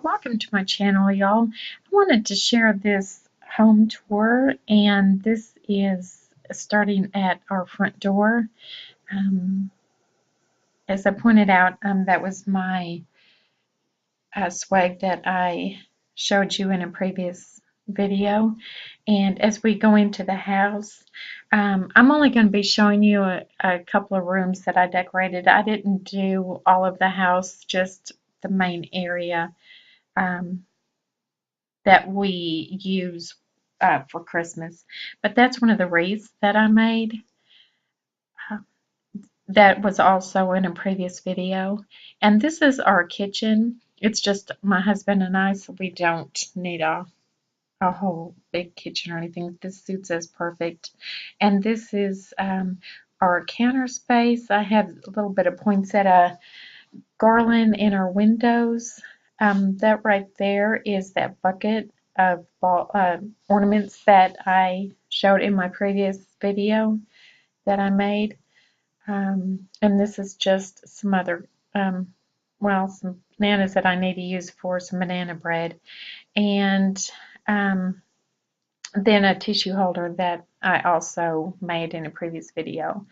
Welcome to my channel, y'all. I wanted to share this home tour, and this is starting at our front door. Um, as I pointed out, that was my swag that I showed you in a previous video. And as we go into the house, I'm only going to be showing you a couple of rooms that I decorated. I didn't do all of the house, just the main area. That we use for Christmas. But that's one of the wreaths that I made. Uh, that was also in a previous video. And this is our kitchen. It's just my husband and I, so we don't need a whole big kitchen or anything. This suits us perfect. And this is our counter space. I have a little bit of poinsettia garland in our windows. That right there is that bucket of ornaments that I showed in my previous video that I made. And this is just some other, some bananas that I need to use for some banana bread. And then a tissue holder that I also made in a previous video.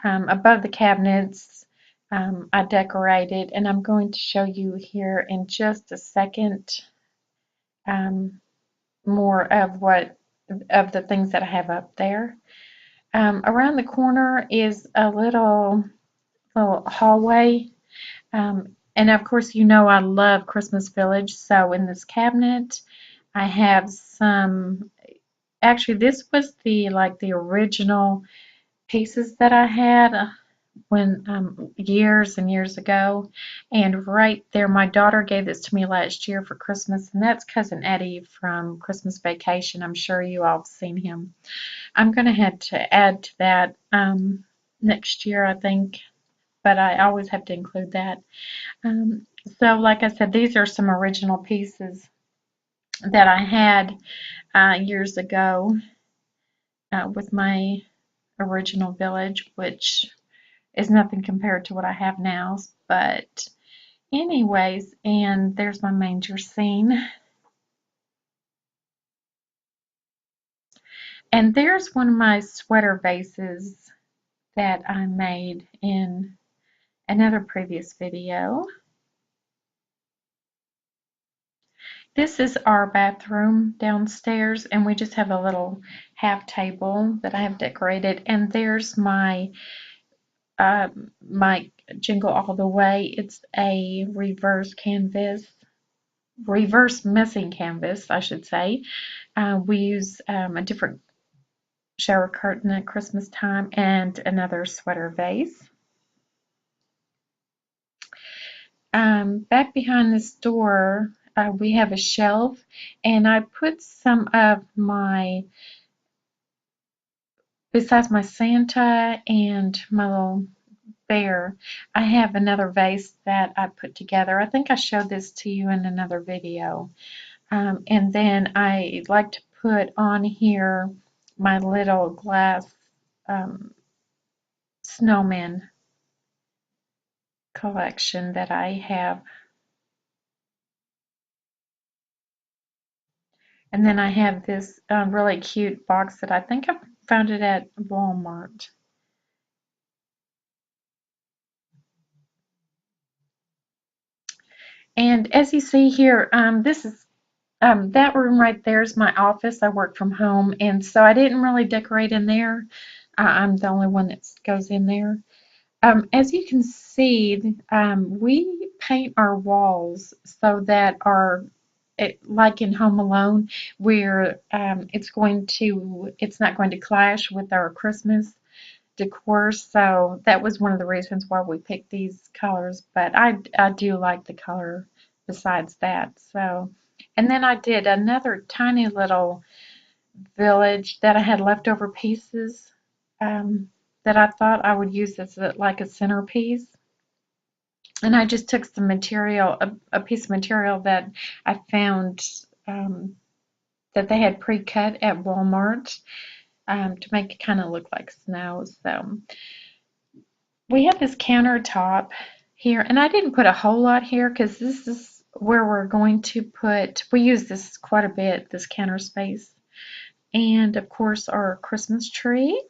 Above the cabinets, I decorated, and I'm going to show you here in just a second more of the things that I have up there. Around the corner is a little hallway, and of course you know I love Christmas Village. So in this cabinet, I have some. Actually, this was the original pieces that I had when years and years ago, and right there my daughter gave this to me last year for Christmas, and that's cousin Eddie from Christmas Vacation. I'm sure you all have seen him. I'm gonna have to add to that next year, I think, but I always have to include that. um, so like I said, these are some original pieces that I had years ago with my original village, which is nothing compared to what I have now. But anyways, and there's my manger scene. And there's one of my sweater vases that I made in another previous video. This is our bathroom downstairs, and we just have a little half table that I have decorated. And there's my Jingle All the Way. It's a reverse messing canvas, I should say. We use a different shower curtain at Christmas time and another sweater vase. Back behind this door, we have a shelf, and I put some of besides my Santa and my little bear, I have another vase that I put together. I think I showed this to you in another video. And then I like to put on here my little glass snowman collection that I have. And then I have this really cute box that I think I found it at Walmart. And as you see here, this is that room right there is my office. I work from home, and so I didn't really decorate in there. I'm the only one that goes in there. As you can see, we paint our walls so that like in Home Alone, where it's not going to clash with our Christmas decor. So that was one of the reasons why we picked these colors. But I do like the color besides that. So, and then I did another tiny little village that I had leftover pieces that I thought I would use as like a centerpiece. And I just took some material, a piece of material that I found that they had pre-cut at Walmart to make it kind of look like snow. So we have this countertop here, and I didn't put a whole lot here because this is where we're going to put, we use this quite a bit, this counter space, and of course our Christmas tree.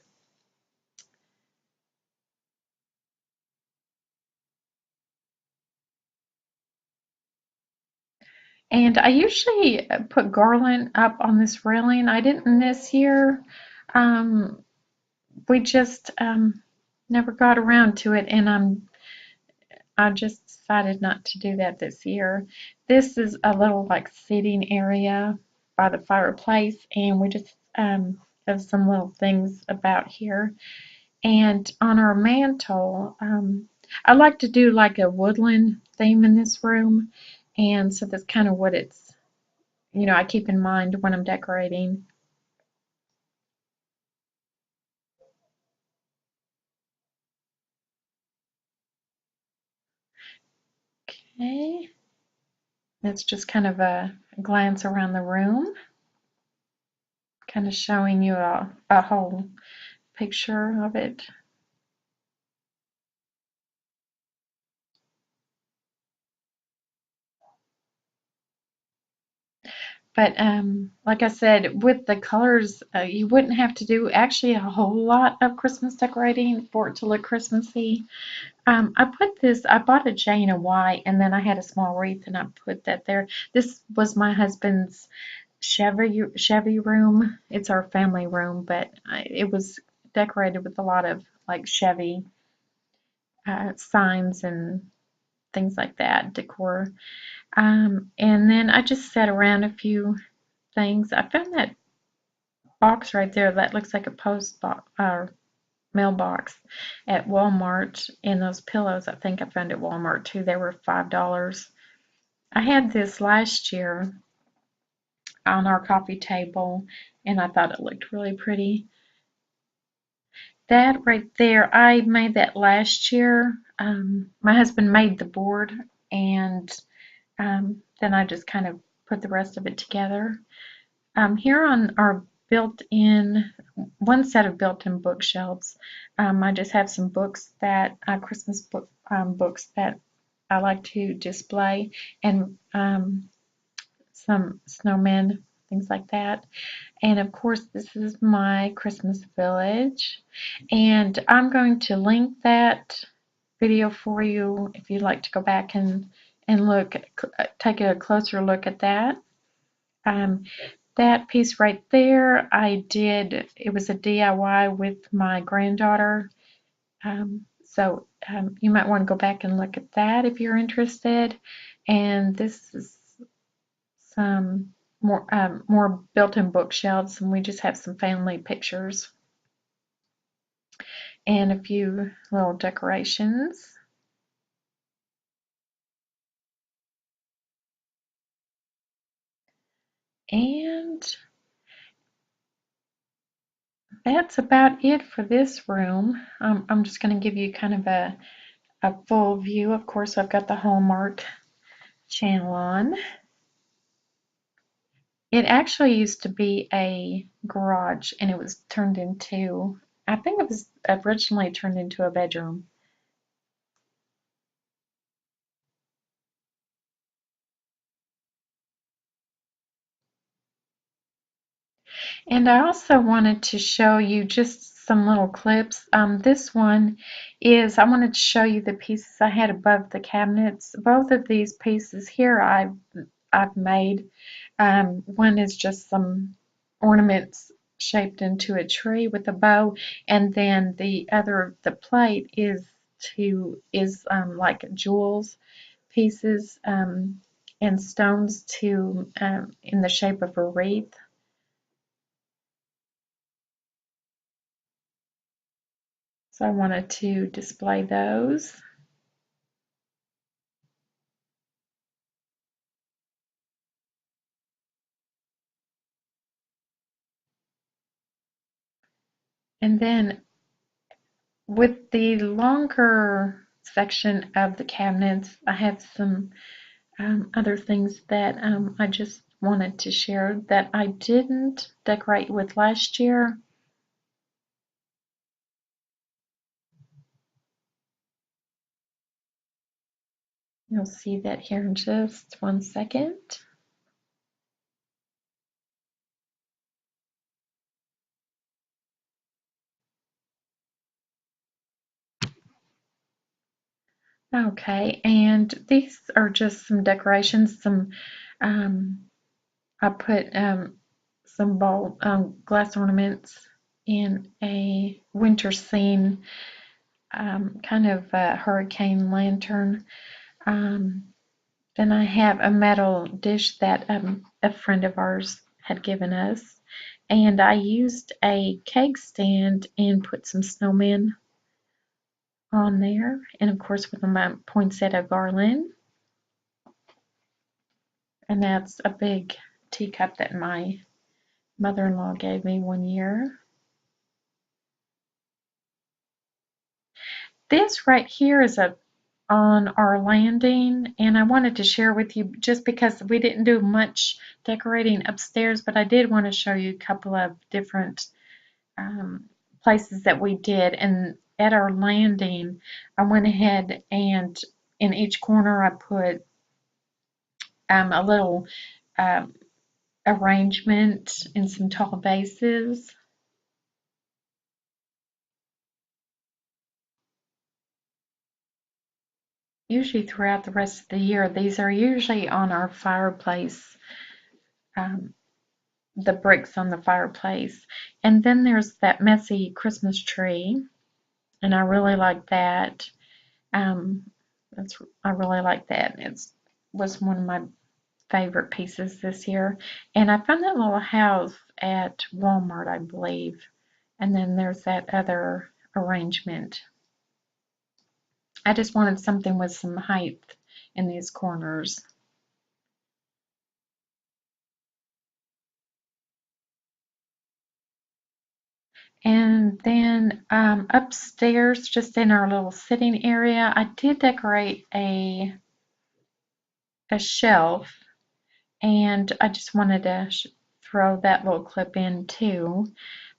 And I usually put garland up on this railing. I didn't this year. Um, we just never got around to it, and I just decided not to do that this year. This is a little like seating area by the fireplace, and we just have some little things about here. And on our mantle, I like to do like a woodland theme in this room, and so that's kind of what it's, I keep in mind when I'm decorating. Okay, that's just kind of a glance around the room, kind of showing you a whole picture of it. But like I said, with the colors, you wouldn't have to do actually a whole lot of Christmas decorating for it to look Christmassy. I bought a J and a Y, and then I had a small wreath, and I put that there. This was my husband's Chevy room. It's our family room, but it was decorated with a lot of like Chevy signs and things like that, decor. And then I just set around a few things. I found that box right there that looks like a post box or mailbox at Walmart, and those pillows I think I found at Walmart too. They were $5. I had this last year on our coffee table, and I thought it looked really pretty. That right there, I made that last year. My husband made the board, and then I just kind of put the rest of it together. Here on our built-in, one set of built-in bookshelves, I just have some books that, Christmas books that I like to display, and some snowmen, things like that. And of course, this is my Christmas village, and I'm going to link that video for you if you'd like to go back and look, take a closer look at that. Um, that piece right there, it was a DIY with my granddaughter. So you might want to go back and look at that if you're interested. And this is some more built-in bookshelves, and we just have some family pictures and a few little decorations. And that's about it for this room. I'm just going to give you kind of a full view. Of course, I've got the Hallmark channel on. It actually used to be a garage, and it was turned into, I think it was originally turned into a bedroom. And I also wanted to show you just some little clips. This one is, I wanted to show you the pieces I had above the cabinets. Both of these pieces here I've made. One is just some ornaments shaped into a tree with a bow, and then the plate is like jewels pieces, and stones to in the shape of a wreath. So I wanted to display those. And then with the longer section of the cabinets, I have some other things that I just wanted to share that I didn't decorate with last year. You'll see that here in just 1 second. Okay, and these are just some decorations. Um, I put some ball glass ornaments in a winter scene, kind of a hurricane lantern. Um, then I have a metal dish that a friend of ours had given us, and I used a cake stand and put some snowmen on there, and of course with my poinsettia garland. And that's a big teacup that my mother-in-law gave me one year. This right here is on our landing, and I wanted to share with you just because we didn't do much decorating upstairs, but I did want to show you a couple of different places that we did. And at our landing, I went ahead and in each corner I put a little um, arrangement in some tall vases. Usually throughout the rest of the year, these are usually on our fireplace, um, the bricks on the fireplace. And then there's that messy Christmas tree, and I really like that. Um, I really like that. It was one of my favorite pieces this year. And I found that little house at Walmart, I believe. And then there's that other arrangement. I just wanted something with some height in these corners. And then upstairs, just in our little sitting area, I did decorate a shelf, and I just wanted to throw that little clip in too.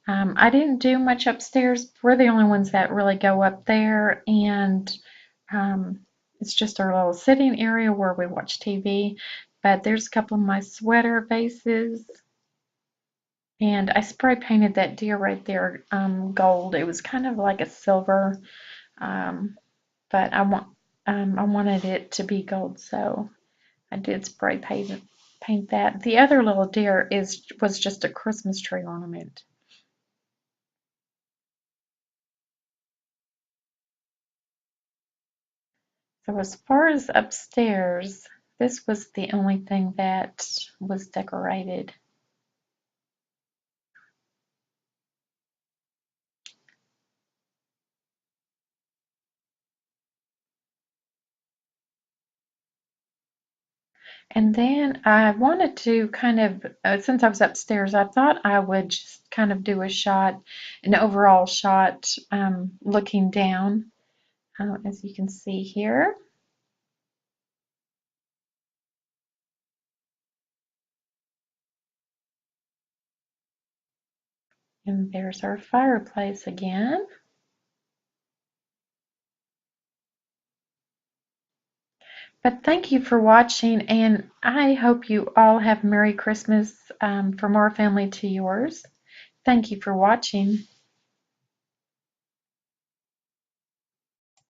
I didn't do much upstairs. We're the only ones that really go up there, and it's just our little sitting area where we watch TV. But there's a couple of my sweater vases, and I spray painted that deer right there gold. It was kind of like a silver, um, but I wanted it to be gold, so I did spray paint that. The other little deer was just a Christmas tree ornament. So as far as upstairs, this was the only thing that was decorated. And then I wanted to kind of, since I was upstairs, I thought I would just kind of do a shot, an overall shot, looking down, as you can see here. And there's our fireplace again. But thank you for watching, and I hope you all have Merry Christmas from our family to yours. Thank you for watching.